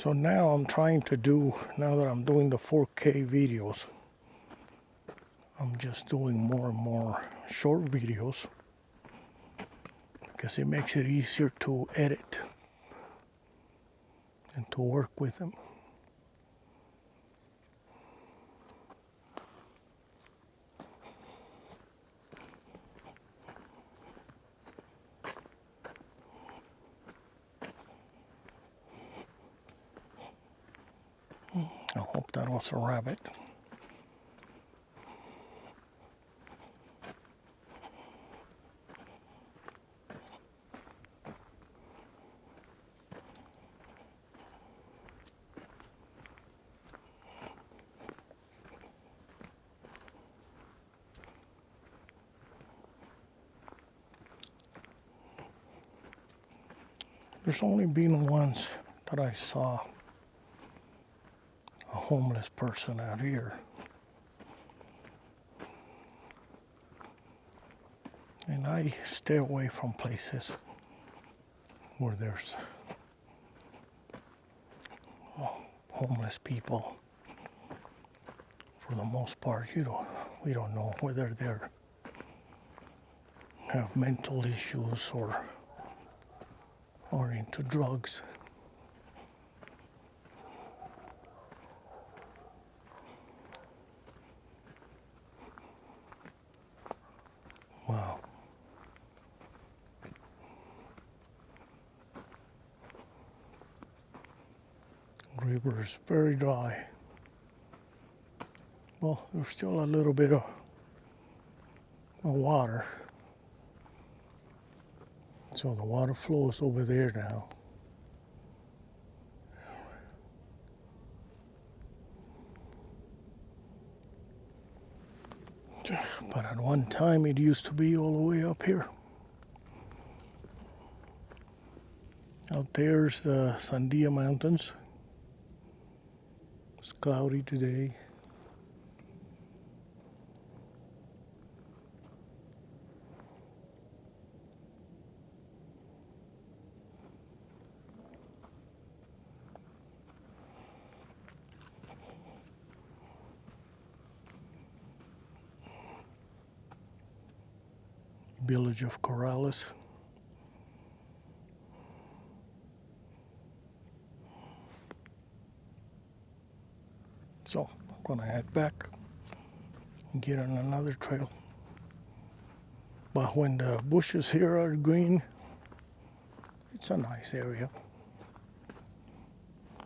So now I'm trying to do, now that I'm doing the 4K videos, I'm just doing more and more short videos because it makes it easier to edit and to work with them. I hope that was a rabbit. There's only been once that I saw a homeless person out here. And I stay away from places where there's homeless people. For the most part, we don't know whether they have mental issues or into drugs. Wow. The river is very dry. Well, there's still a little bit of water. So the water flows over there now. But at one time it used to be all the way up here. Out there's the Sandia Mountains. It's cloudy today. Village of Corrales. So I'm gonna head back and get on another trail. But when the bushes here are green, it's a nice area.